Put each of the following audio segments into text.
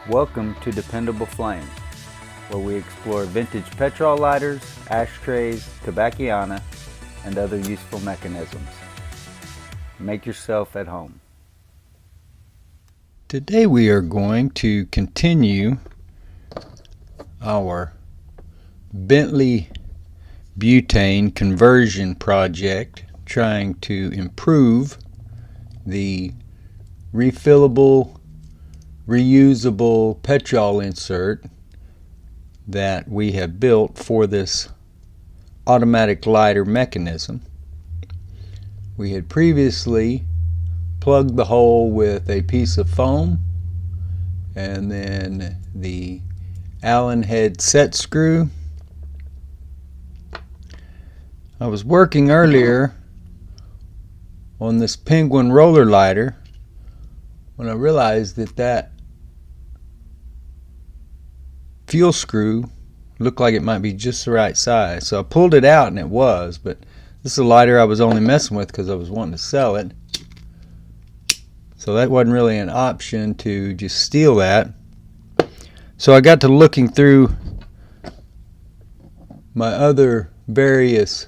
Welcome to Dependable Flame, where we explore vintage petrol lighters, ashtrays, tobacconiana, and other useful mechanisms. Make yourself at home. Today we are going to continue our Bentley butane conversion project, trying to improve the refillable, reusable petrol insert that we have built for this automatic lighter mechanism. We had previously plugged the hole with a piece of foam and then the Allen head set screw. I was working earlier on this Penguin roller lighter when I realized that fuel screw looked like it might be just the right size. So I pulled it out and it was, but this is a lighter I was only messing with because I was wanting to sell it. So that wasn't really an option to just steal that. So I got to looking through my other various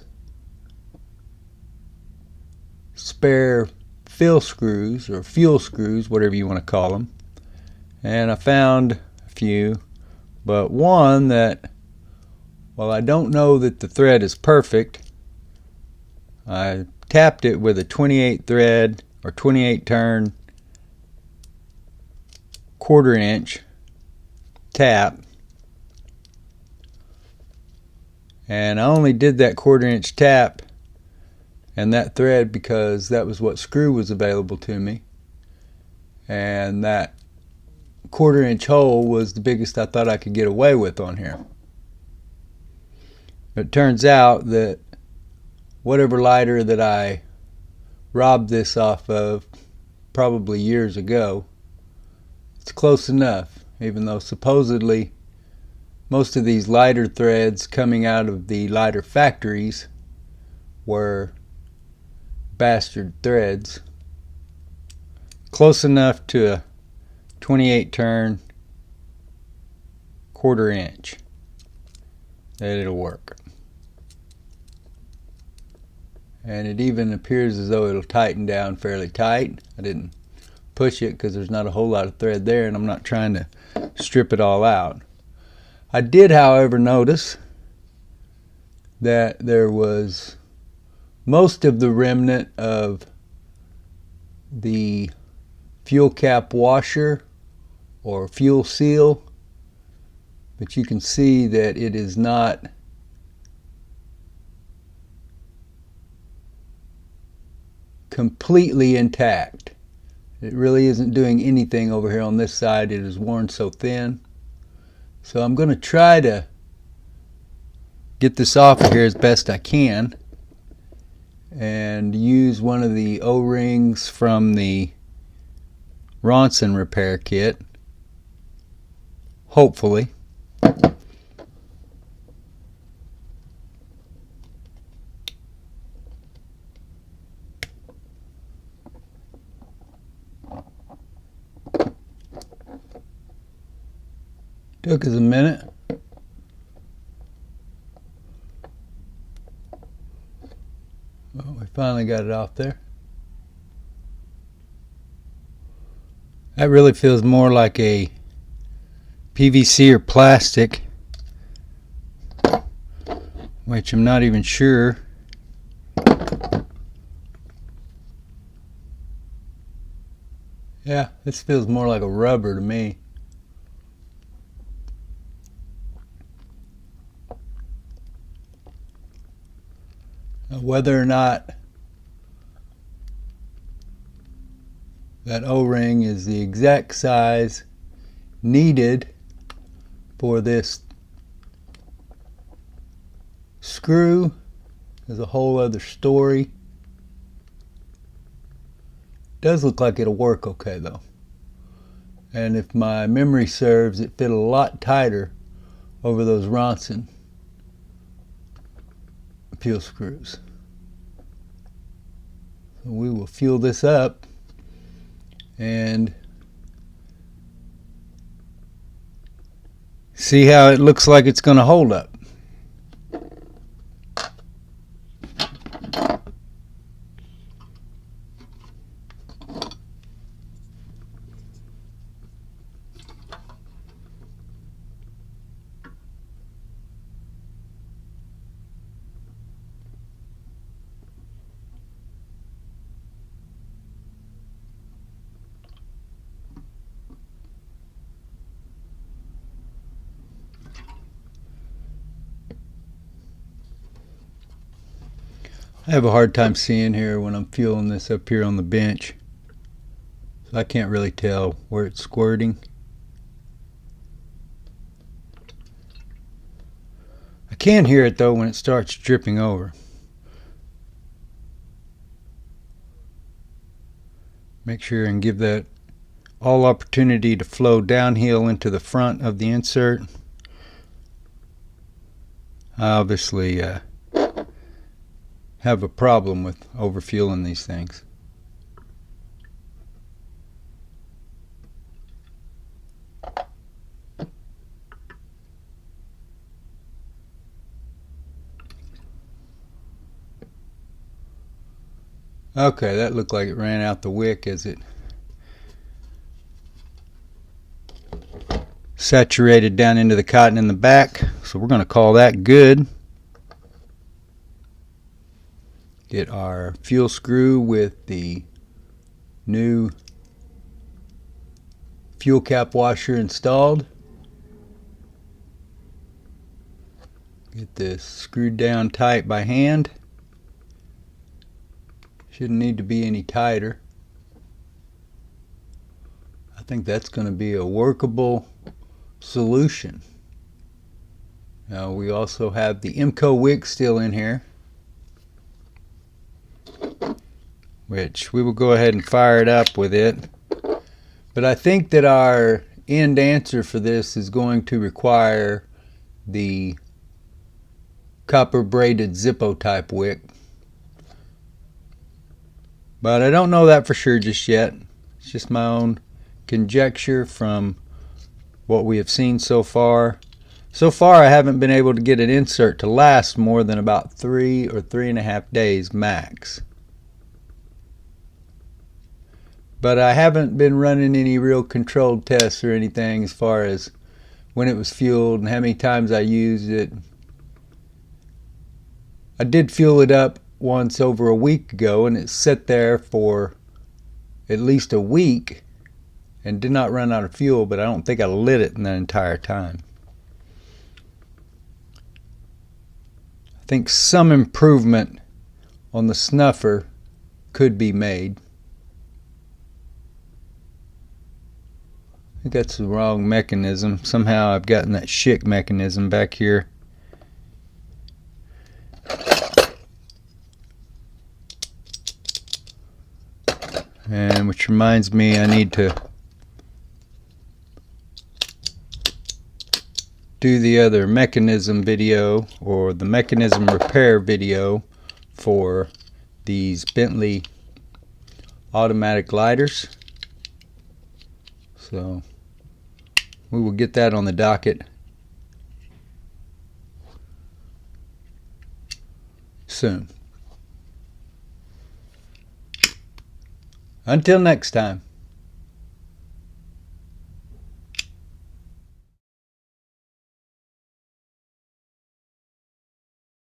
spare fill screws or fuel screws, whatever you want to call them, and I found a few, but one that, well, I don't know that the thread is perfect. I tapped it with a 28 thread or 28 turn 1/4 inch tap, and I only did that 1/4 inch tap and that thread because that was what screw was available to me, and that 1/4 inch hole was the biggest I thought I could get away with on here. It turns out that whatever lighter that I robbed this off of probably years ago, it's close enough, even though supposedly most of these lighter threads coming out of the lighter factories were bastard threads. Close enough to a 28 turn 1/4 inch that it'll work. And it even appears as though it'll tighten down fairly tight. I didn't push it because there's not a whole lot of thread there, and I'm not trying to strip it all out. I did, however, notice that there was most of the remnant of the fuel cap washer or fuel seal, but you can see that it is not completely intact. It really isn't doing anything over here on this side. It is worn so thin. So I'm going to try to get this off of here as best I can and use one of the O-rings from the Ronson repair kit, hopefully. Took us a minute. Well, we finally got it off there. That really feels more like a PVC or plastic, which I'm not even sure. Yeah, this feels more like a rubber to me. Whether or not that O-ring is the exact size needed for this screw is a whole other story. Does look like it'll work okay though, and if my memory serves, it fit a lot tighter over those Ronson fuel screws. So we will fuel this up and See how it looks like it's going to hold up. I have a hard time seeing here when I'm fueling this up here on the bench. So I can't really tell where it's squirting. I can hear it though when it starts dripping over. Make sure and give that all opportunity to flow downhill into the front of the insert. I obviously have a problem with overfueling these things. Okay, that looked like it ran out the wick as it saturated down into the cotton in the back. So we're going to call that good. Get our fuel screw with the new fuel cap washer installed. Get this screwed down tight by hand. Shouldn't need to be any tighter. I think that's going to be a workable solution. Now we also have the IMCO wick still in here, which we will go ahead and fire it up with it. But I think that our end answer for this is going to require the copper braided Zippo type wick. But I don't know that for sure just yet. It's just my own conjecture from what we have seen so far. So far I haven't been able to get an insert to last more than about 3 or 3.5 days max. But I haven't been running any real controlled tests or anything as far as when it was fueled and how many times I used it. I did fuel it up once over a week ago and it sat there for at least a week and did not run out of fuel, but I don't think I lit it in that entire time. I think some improvement on the snuffer could be made. I think that's the wrong mechanism. Somehow I've gotten that shick mechanism back here. And which reminds me, I need to do the other mechanism video, or the mechanism repair video, for these Bentley automatic lighters. So we will get that on the docket soon. Until next time.